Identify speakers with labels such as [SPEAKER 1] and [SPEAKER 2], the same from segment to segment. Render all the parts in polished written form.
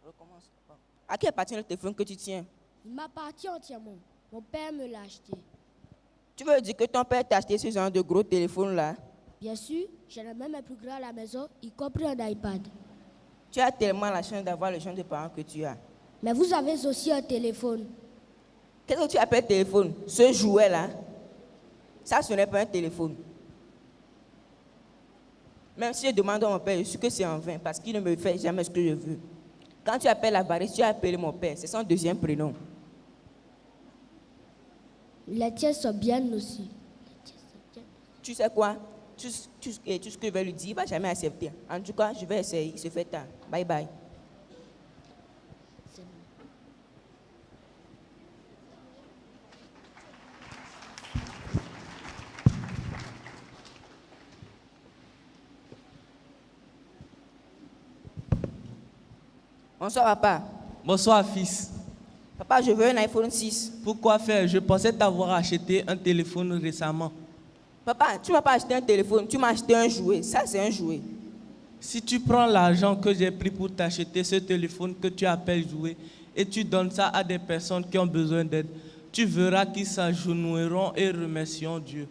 [SPEAKER 1] Recommence. À qui appartient le téléphone que tu tiens?
[SPEAKER 2] Il m'appartient entièrement. Mon père me l'a acheté.
[SPEAKER 1] Tu veux dire que ton père t'a acheté ce genre de gros téléphone là?
[SPEAKER 2] Bien sûr, j'en ai même un plus grand à la maison, y compris un iPad.
[SPEAKER 1] Tu as tellement la chance d'avoir le genre de parents que tu as.
[SPEAKER 2] Mais vous avez aussi un téléphone.
[SPEAKER 1] Qu'est-ce que tu appelles téléphone? Ce jouet là? Ça, ce n'est pas un téléphone. Même si je demande à mon père, je suis que c'est en vain parce qu'il ne me fait jamais ce que je veux. Quand tu appelles Avarice, tu as appelé mon père. C'est son deuxième prénom.
[SPEAKER 2] Les tiens sont bien aussi.
[SPEAKER 1] Tu sais quoi? Tout ce que je vais lui dire, il ne va jamais accepter. En tout cas, je vais essayer. Il se fait tard. Bye bye. Bonsoir, papa.
[SPEAKER 3] Bonsoir, fils.
[SPEAKER 1] Papa, je veux un iPhone 6.
[SPEAKER 3] Pourquoi faire? Je pensais t'avoir acheté un téléphone récemment.
[SPEAKER 1] Papa, tu ne m'as pas acheté un téléphone, tu m'as acheté un jouet. Ça, c'est un jouet.
[SPEAKER 3] Si tu prends l'argent que j'ai pris pour t'acheter ce téléphone que tu appelles jouet et tu donnes ça à des personnes qui ont besoin d'aide, tu verras qu'ils s'agenouilleront et remercieront Dieu.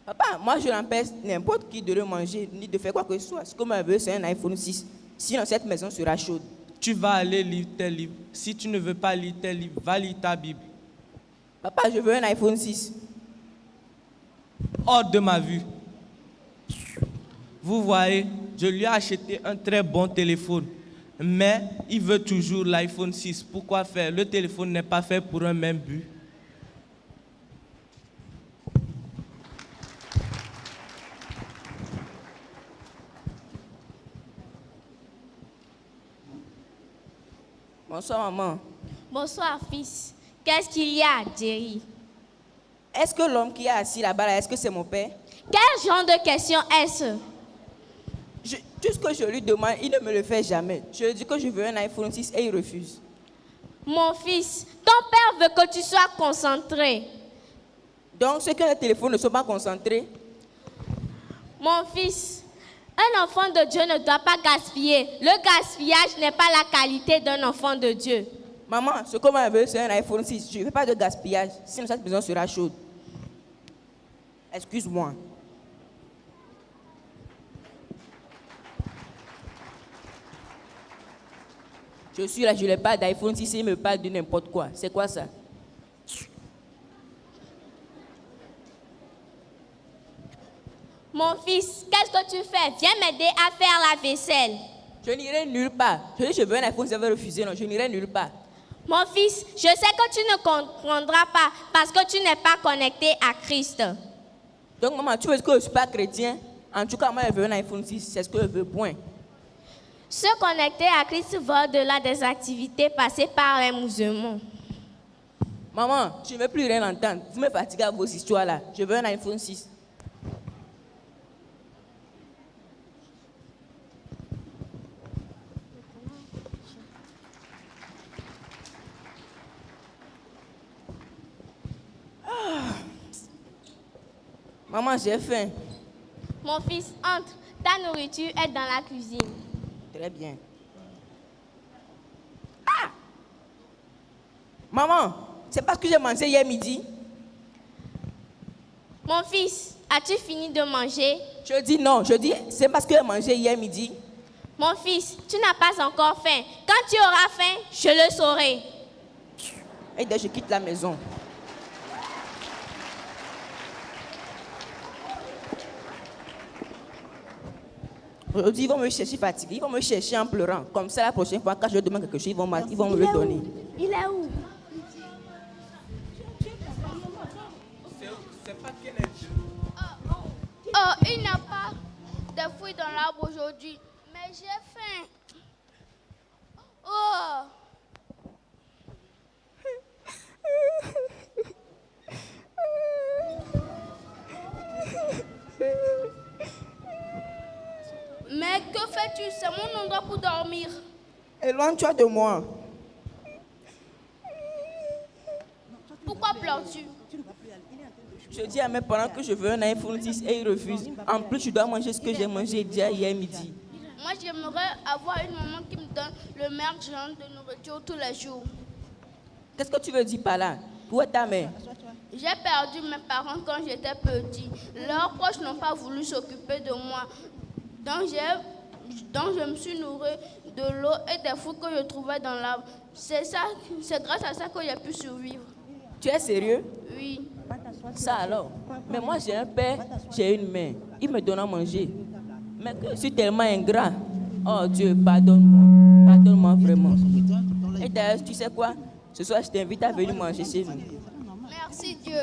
[SPEAKER 1] Papa, moi, je n'empêche n'importe qui de le manger ni de faire quoi que ce soit. Ce que je veux, c'est un iPhone 6. Sinon, cette maison sera chaude.
[SPEAKER 3] Tu vas aller lire tes livres. Si tu ne veux pas lire tes livres, va lire ta Bible.
[SPEAKER 1] Papa, je veux un iPhone 6.
[SPEAKER 3] Hors de ma vue. Vous voyez, je lui ai acheté un très bon téléphone. Mais il veut toujours l'iPhone 6. Pourquoi faire? Le téléphone n'est pas fait pour un même but.
[SPEAKER 1] Bonsoir, maman.
[SPEAKER 4] Bonsoir, fils. Qu'est-ce qu'il y a, Jerry?
[SPEAKER 1] Est-ce que l'homme qui est assis là-bas, est-ce que c'est mon père?
[SPEAKER 4] Quel genre de question est-ce?
[SPEAKER 1] Tout ce que je lui demande, il ne me le fait jamais. Je lui dis que je veux un iPhone 6 et il refuse.
[SPEAKER 4] Mon fils, ton père veut que tu sois concentré.
[SPEAKER 1] Donc, ceux qui ont le téléphone ne sont pas concentrés.
[SPEAKER 4] Mon fils, un enfant de Dieu ne doit pas gaspiller. Le gaspillage n'est pas la qualité d'un enfant de Dieu.
[SPEAKER 1] Maman, ce que moi je veux, c'est un iPhone 6. Je ne veux pas de gaspillage, sinon cette maison sera chaude. Excuse-moi. Je suis là, je n'ai pas d'iPhone 6 et il me parle de n'importe quoi. C'est quoi ça?
[SPEAKER 4] Mon fils, qu'est-ce que tu fais? Viens m'aider à faire la vaisselle.
[SPEAKER 1] Je n'irai nulle part. Je dis je veux un iPhone, ça va refuser. Non, je n'irai nulle part.
[SPEAKER 4] Mon fils, je sais que tu ne comprendras pas parce que tu n'es pas connecté à Christ.
[SPEAKER 1] Donc, maman, tu veux que je ne suis pas chrétien? En tout cas, moi, je veux un iPhone 6. C'est ce que je veux, point.
[SPEAKER 4] Se connecter à Christ va au-delà des activités passées par les musulmans.
[SPEAKER 1] Maman, je ne veux plus rien entendre. Vous me fatiguez à vos histoires là. Je veux un iPhone 6. Maman, j'ai faim.
[SPEAKER 4] Mon fils, entre. Ta nourriture est dans la cuisine.
[SPEAKER 1] Très bien. Ah! Maman, c'est parce que j'ai mangé hier midi.
[SPEAKER 4] Mon fils, as-tu fini de manger?
[SPEAKER 1] Je dis non, je dis c'est parce que j'ai mangé hier midi.
[SPEAKER 4] Mon fils, tu n'as pas encore faim. Quand tu auras faim, je le saurai.
[SPEAKER 1] Et dès que je quitte la maison. Aujourd'hui, ils vont me chercher fatigué, ils vont me chercher en pleurant. Comme ça, la prochaine fois, quand je demande quelque chose, ils vont me le donner.
[SPEAKER 2] Il est où?
[SPEAKER 5] Oh, il n'y a pas de fruits dans l'arbre aujourd'hui, mais j'ai faim. Oh! Mais que fais-tu? C'est mon endroit pour dormir.
[SPEAKER 1] Éloigne-toi de moi.
[SPEAKER 5] Pourquoi pleures-tu?
[SPEAKER 1] Je dis à mes parents que je veux un iPhone 6 et ils refusent. En plus, je dois manger ce que j'ai mangé déjà hier midi.
[SPEAKER 5] Moi, j'aimerais avoir une maman qui me donne le meilleur genre de nourriture tous les jours.
[SPEAKER 1] Qu'est-ce que tu veux dire par là? Où est ta mère?
[SPEAKER 5] J'ai perdu mes parents quand j'étais petit. Leurs proches n'ont pas voulu s'occuper de moi. Donc, je me suis nourrie de l'eau et des fruits que je trouvais dans l'arbre. C'est grâce à ça que j'ai pu survivre.
[SPEAKER 1] Tu es sérieux?
[SPEAKER 5] Oui.
[SPEAKER 1] Ça alors? Mais moi j'ai un père, j'ai une mère. Il me donne à manger. Mais que je suis tellement ingrat. Oh Dieu, pardonne-moi. Pardonne-moi vraiment. Et d'ailleurs, tu sais quoi? Ce soir, je t'invite à venir manger chez nous.
[SPEAKER 5] Merci Dieu.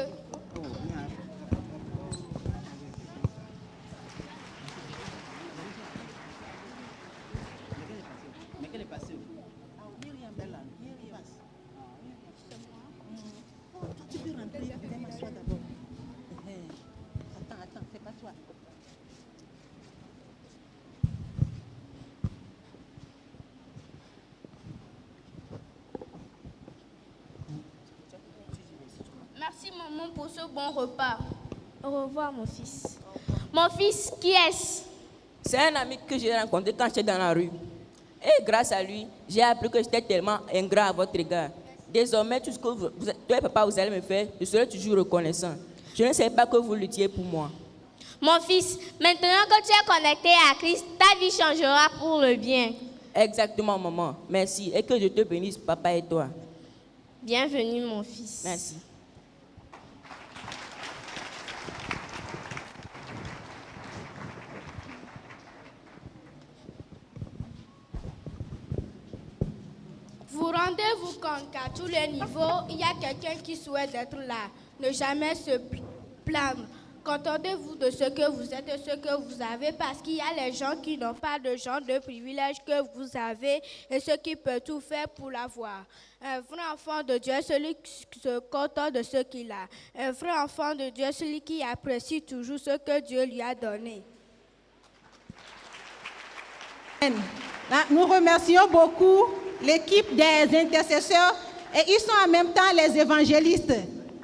[SPEAKER 5] Merci maman pour ce bon repas.
[SPEAKER 4] Au revoir, mon fils. Mon fils, qui est-ce?
[SPEAKER 1] C'est un ami que j'ai rencontré quand j'étais dans la rue. Et grâce à lui, j'ai appris que j'étais tellement ingrat à votre égard. Désormais, tout ce que toi et papa vous allez me faire, je serai toujours reconnaissant. Je ne sais pas que vous luttiez pour moi.
[SPEAKER 4] Mon fils, maintenant que tu es connecté à Christ, ta vie changera pour le bien.
[SPEAKER 1] Exactement, maman. Merci. Et que je te bénisse, papa et toi.
[SPEAKER 4] Bienvenue, mon fils.
[SPEAKER 1] Merci.
[SPEAKER 6] Vous rendez-vous compte qu'à tous les niveaux, il y a quelqu'un qui souhaite être là. Ne jamais se plaindre. Contentez-vous de ce que vous êtes et ce que vous avez, parce qu'il y a les gens qui n'ont pas de genre de privilèges que vous avez et ceux qui peuvent tout faire pour l'avoir. Un vrai enfant de Dieu, celui qui se contente de ce qu'il a. Un vrai enfant de Dieu, celui qui apprécie toujours ce que Dieu lui a donné.
[SPEAKER 7] Nous remercions beaucoup l'équipe des intercesseurs et ils sont en même temps les évangélistes.